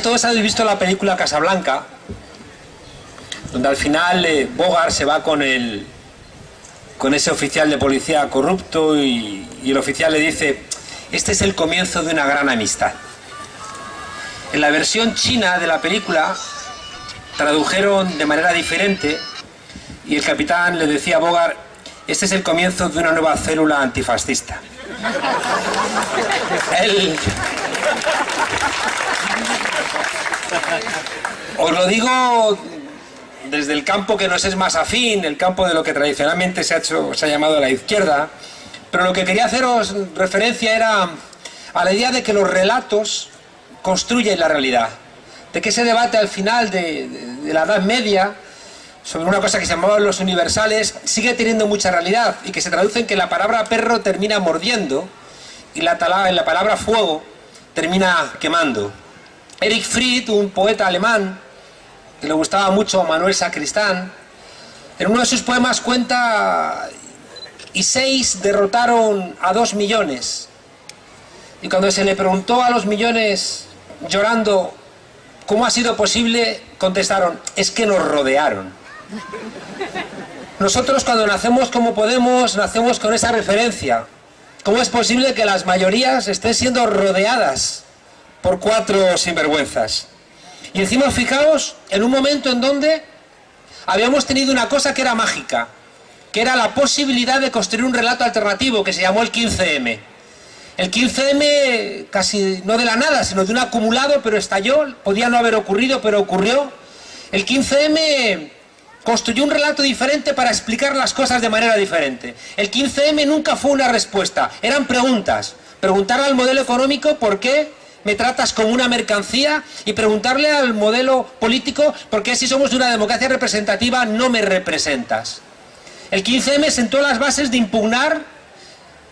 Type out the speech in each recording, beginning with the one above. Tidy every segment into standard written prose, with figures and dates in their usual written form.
Todos habéis visto la película Casablanca, donde al final Bogart se va con ese oficial de policía corrupto y el oficial le dice: este es el comienzo de una gran amistad. En la versión china de la película tradujeron de manera diferente y el capitán le decía a Bogart: este es el comienzo de una nueva célula antifascista. Os lo digo desde el campo que nos es más afín, el campo de lo que tradicionalmente se ha llamado la izquierda, pero lo que quería haceros referencia era a la idea de que los relatos construyen la realidad, de que ese debate al final de la Edad Media sobre una cosa que se llamaban los universales sigue teniendo mucha realidad y que se traduce en que la palabra perro termina mordiendo y la palabra fuego termina quemando. Erich Fried, un poeta alemán que le gustaba mucho a Manuel Sacristán, en uno de sus poemas cuenta: y 6 derrotaron a 2 millones. Y cuando se le preguntó a los millones, llorando, ¿cómo ha sido posible?, contestaron: es que nos rodearon. Nosotros, cuando nacemos como Podemos, nacemos con esa referencia. ¿Cómo es posible que las mayorías estén siendo rodeadas por 4 sinvergüenzas? Y encima, fijaos, en un momento en donde habíamos tenido una cosa que era mágica, que era la posibilidad de construir un relato alternativo que se llamó el 15M. El 15M, casi no de la nada, sino de un acumulado, pero estalló, podía no haber ocurrido, pero ocurrió. El 15M construyó un relato diferente para explicar las cosas de manera diferente. El 15M nunca fue una respuesta, eran preguntas. Preguntar al modelo económico por qué me tratas como una mercancía, y preguntarle al modelo político por qué, si somos de una democracia representativa, no me representas. El 15M sentó las bases de impugnar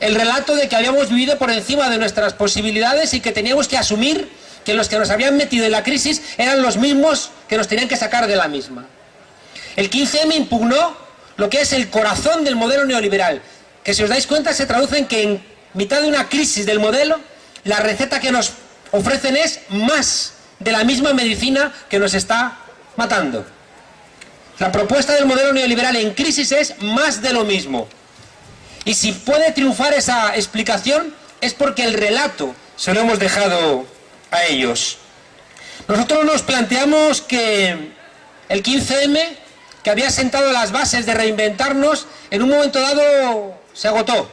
el relato de que habíamos vivido por encima de nuestras posibilidades y que teníamos que asumir que los que nos habían metido en la crisis eran los mismos que nos tenían que sacar de la misma. El 15M impugnó lo que es el corazón del modelo neoliberal, que, si os dais cuenta, se traduce en que en mitad de una crisis del modelo, la receta que nos ofrecen es más de la misma medicina que nos está matando. La propuesta del modelo neoliberal en crisis es más de lo mismo. Y si puede triunfar esa explicación es porque el relato se lo hemos dejado a ellos. Nosotros nos planteamos que el 15M, que había sentado las bases de reinventarnos, en un momento dado se agotó.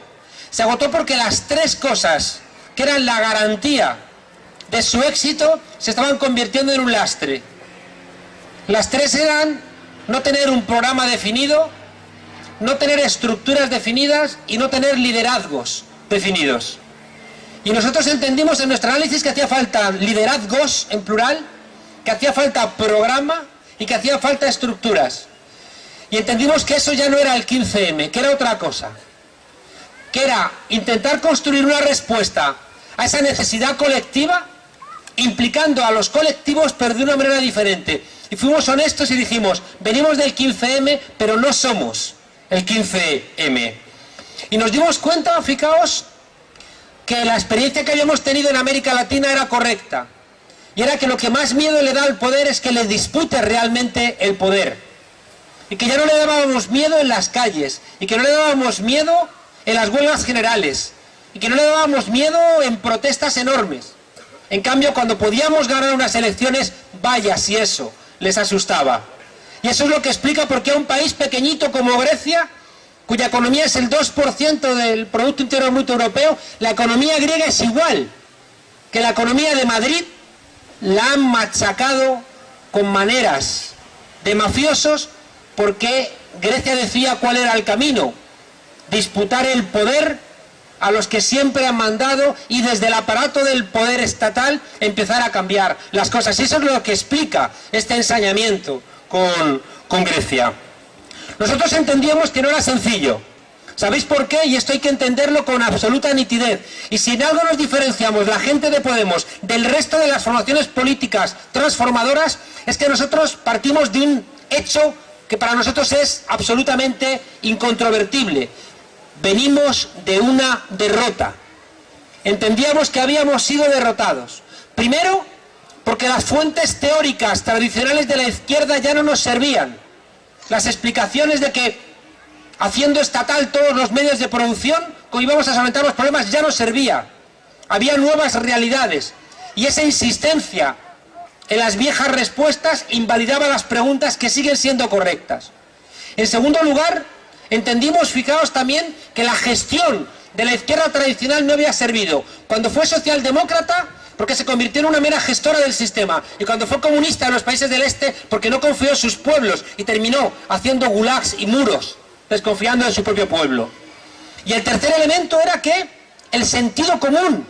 Se agotó porque las 3 cosas que eran la garantía de su éxito se estaban convirtiendo en un lastre. Las 3 eran no tener un programa definido, no tener estructuras definidas y no tener liderazgos definidos. Y nosotros entendimos en nuestro análisis que hacía falta liderazgos en plural, que hacía falta programa y que hacía falta estructuras. Y entendimos que eso ya no era el 15M, que era otra cosa, que era intentar construir una respuesta a esa necesidad colectiva, implicando a los colectivos, pero de una manera diferente. Y fuimos honestos y dijimos: venimos del 15M, pero no somos el 15M. Y nos dimos cuenta, fijaos, que la experiencia que habíamos tenido en América Latina era correcta. Y era que lo que más miedo le da al poder es que le dispute realmente el poder. Y que ya no le dábamos miedo en las calles, y que no le dábamos miedo en las huelgas generales, y que no le dábamos miedo en protestas enormes. En cambio, cuando podíamos ganar unas elecciones, vaya si eso les asustaba. Y eso es lo que explica por qué a un país pequeñito como Grecia, cuya economía es el 2% del Producto Interior Bruto Europeo, la economía griega es igual que la economía de Madrid, la han machacado con maneras de mafiosos, porque Grecia decía cuál era el camino: disputar el poder a los que siempre han mandado y desde el aparato del poder estatal empezar a cambiar las cosas. Y eso es lo que explica este ensañamiento con Grecia. Nosotros entendíamos que no era sencillo. ¿Sabéis por qué? Y esto hay que entenderlo con absoluta nitidez. Y si en algo nos diferenciamos la gente de Podemos del resto de las formaciones políticas transformadoras, es que nosotros partimos de un hecho que para nosotros es absolutamente incontrovertible. Venimos de una derrota. Entendíamos que habíamos sido derrotados. Primero, porque las fuentes teóricas tradicionales de la izquierda ya no nos servían. Las explicaciones de que haciendo estatal todos los medios de producción, como íbamos a solventar los problemas, ya no servía. Había nuevas realidades y esa insistencia en las viejas respuestas invalidaba las preguntas que siguen siendo correctas. En segundo lugar, entendimos, fijaos también, que la gestión de la izquierda tradicional no había servido. Cuando fue socialdemócrata, porque se convirtió en una mera gestora del sistema, y cuando fue comunista en los países del este, porque no confió en sus pueblos y terminó haciendo gulags y muros, desconfiando de su propio pueblo. Y el tercer elemento era que el sentido común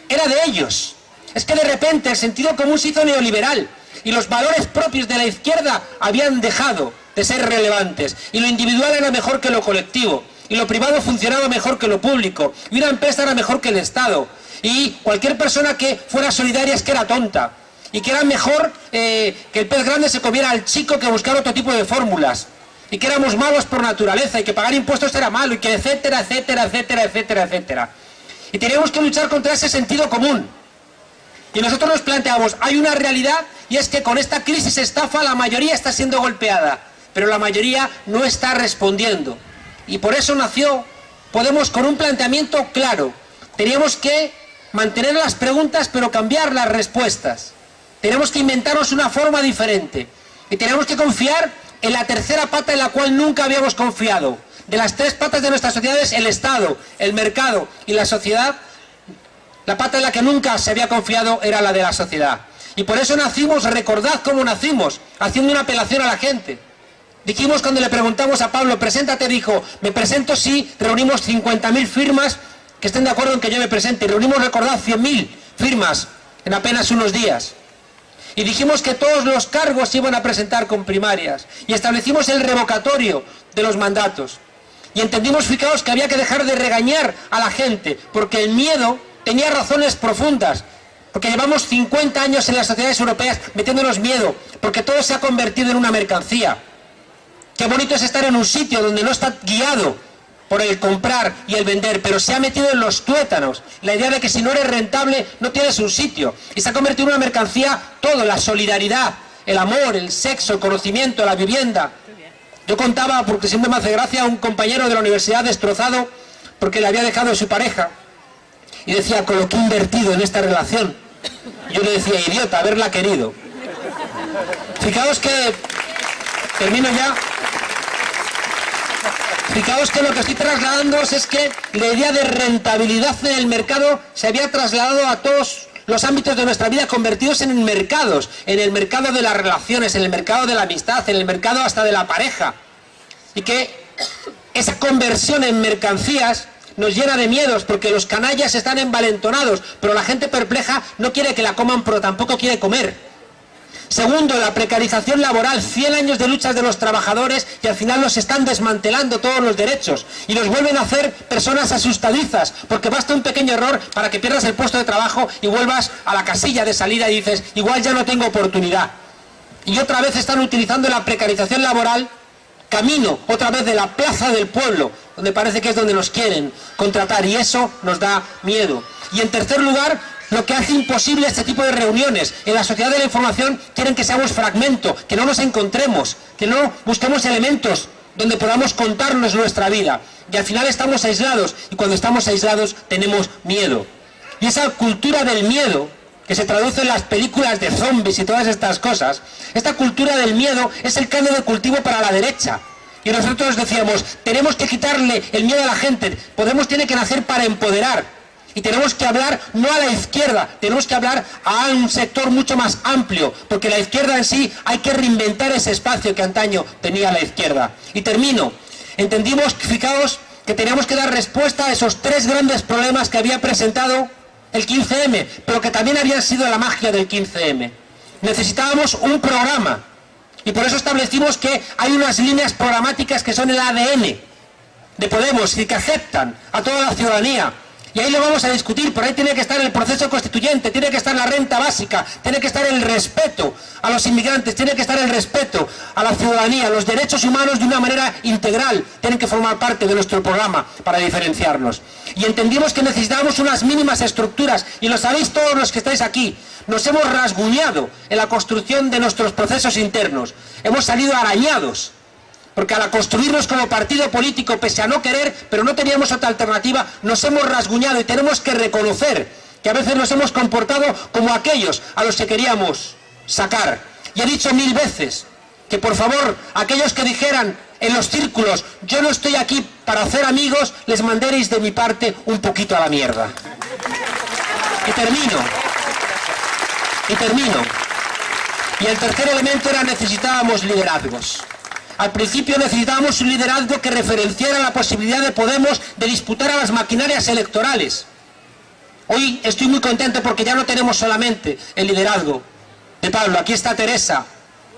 era de ellos. Es que de repente el sentido común se hizo neoliberal y los valores propios de la izquierda habían dejado de ser relevantes, y lo individual era mejor que lo colectivo, y lo privado funcionaba mejor que lo público, y una empresa era mejor que el Estado, y cualquier persona que fuera solidaria es que era tonta, y que era mejor que el pez grande se comiera al chico que buscar otro tipo de fórmulas, y que éramos malos por naturaleza, y que pagar impuestos era malo, y que etcétera, etcétera, etcétera, etcétera, etcétera. Y teníamos que luchar contra ese sentido común. Y nosotros nos planteamos, hay una realidad, y es que con esta crisis estafa la mayoría está siendo golpeada, pero la mayoría no está respondiendo. Y por eso nació Podemos con un planteamiento claro. Teníamos que mantener las preguntas pero cambiar las respuestas. Tenemos que inventarnos una forma diferente. Y tenemos que confiar en la tercera pata en la cual nunca habíamos confiado. De las tres patas de nuestras sociedades, el Estado, el mercado y la sociedad, la pata en la que nunca se había confiado era la de la sociedad. Y por eso nacimos, recordad cómo nacimos, haciendo una apelación a la gente. Dijimos cuando le preguntamos a Pablo, preséntate, dijo, me presento si reunimos 50.000 firmas que estén de acuerdo en que yo me presente. Y reunimos, recordad, 100.000 firmas en apenas unos días. Y dijimos que todos los cargos se iban a presentar con primarias. Y establecimos el revocatorio de los mandatos. Y entendimos, fijaos, que había que dejar de regañar a la gente, porque el miedo tenía razones profundas. Porque llevamos 50 años en las sociedades europeas metiéndonos miedo, porque todo se ha convertido en una mercancía. Qué bonito es estar en un sitio donde no está guiado por el comprar y el vender, pero se ha metido en los tuétanos la idea de que si no eres rentable no tienes un sitio. Y se ha convertido en una mercancía todo, la solidaridad, el amor, el sexo, el conocimiento, la vivienda. Yo contaba, porque siempre me hace gracia, a un compañero de la universidad destrozado porque le había dejado a su pareja. Y decía, con lo que he invertido en esta relación. Yo le decía, idiota, haberla querido. Fijaos que... Termino ya. Fijaos que lo que estoy trasladando es que la idea de rentabilidad en el mercado se había trasladado a todos los ámbitos de nuestra vida, convertidos en mercados, en el mercado de las relaciones, en el mercado de la amistad, en el mercado hasta de la pareja. Y que esa conversión en mercancías nos llena de miedos, porque los canallas están envalentonados, pero la gente perpleja no quiere que la coman, pero tampoco quiere comer. Segundo, la precarización laboral, 100 años de luchas de los trabajadores y al final nos están desmantelando todos los derechos y nos vuelven a hacer personas asustadizas, porque basta un pequeño error para que pierdas el puesto de trabajo y vuelvas a la casilla de salida y dices, igual ya no tengo oportunidad. Y otra vez están utilizando la precarización laboral, camino otra vez de la plaza del pueblo, donde parece que es donde nos quieren contratar, y eso nos da miedo. Y en tercer lugar, lo que hace imposible este tipo de reuniones. En la sociedad de la información quieren que seamos fragmento, que no nos encontremos, que no busquemos elementos donde podamos contarnos nuestra vida. Y al final estamos aislados, y cuando estamos aislados tenemos miedo. Y esa cultura del miedo, que se traduce en las películas de zombies y todas estas cosas, esta cultura del miedo es el caldo de cultivo para la derecha. Y nosotros decíamos, tenemos que quitarle el miedo a la gente, tiene que nacer para empoderar. Y tenemos que hablar no a la izquierda, tenemos que hablar a un sector mucho más amplio, porque la izquierda en sí hay que reinventar ese espacio que antaño tenía la izquierda. Y termino. Entendimos, fijaos, que teníamos que dar respuesta a esos tres grandes problemas que había presentado el 15M, pero que también habían sido la magia del 15M. Necesitábamos un programa, y por eso establecimos que hay unas líneas programáticas que son el ADN de Podemos y que aceptan a toda la ciudadanía. Y ahí lo vamos a discutir, por ahí tiene que estar el proceso constituyente, tiene que estar la renta básica, tiene que estar el respeto a los inmigrantes, tiene que estar el respeto a la ciudadanía, los derechos humanos de una manera integral, tienen que formar parte de nuestro programa para diferenciarnos. Y entendimos que necesitábamos unas mínimas estructuras, y lo sabéis todos los que estáis aquí, nos hemos rasguñado en la construcción de nuestros procesos internos, hemos salido arañados. Porque al construirnos como partido político, pese a no querer, pero no teníamos otra alternativa, nos hemos rasguñado y tenemos que reconocer que a veces nos hemos comportado como aquellos a los que queríamos sacar. Y he dicho 1000 veces que por favor, aquellos que dijeran en los círculos, yo no estoy aquí para hacer amigos, les mandaréis de mi parte un poquito a la mierda. Y termino. Y el tercer elemento era necesitábamos liderazgos. Al principio necesitábamos un liderazgo que referenciara la posibilidad de Podemos de disputar a las maquinarias electorales. Hoy estoy muy contento porque ya no tenemos solamente el liderazgo de Pablo. Aquí está Teresa,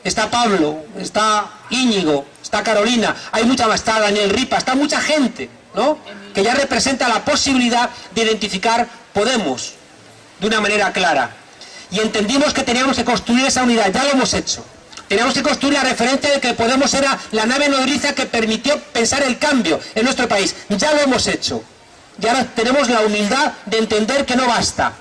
está Pablo, está Íñigo, está Carolina, hay mucha más, está Daniel Ripa, está mucha gente, ¿no?, que ya representa la posibilidad de identificar Podemos de una manera clara. Y entendimos que teníamos que construir esa unidad, ya lo hemos hecho. Teníamos que construir la referencia de que Podemos era la nave nodriza que permitió pensar el cambio en nuestro país. Ya lo hemos hecho. Y ahora tenemos la humildad de entender que no basta,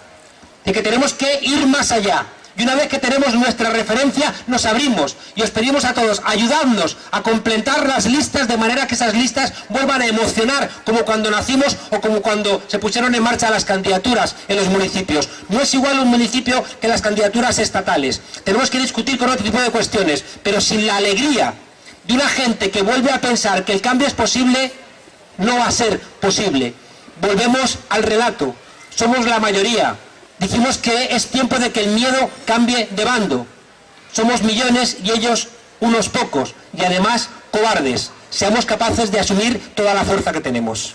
de que tenemos que ir más allá. Y una vez que tenemos nuestra referencia, nos abrimos y os pedimos a todos, ayudadnos a completar las listas de manera que esas listas vuelvan a emocionar, como cuando nacimos o como cuando se pusieron en marcha las candidaturas en los municipios. No es igual un municipio que las candidaturas estatales. Tenemos que discutir con otro tipo de cuestiones, pero sin la alegría de una gente que vuelve a pensar que el cambio es posible, no va a ser posible. Volvemos al relato. Somos la mayoría. Dijimos que es tiempo de que el miedo cambie de bando. Somos millones y ellos unos pocos, y además cobardes. Seamos capaces de asumir toda la fuerza que tenemos.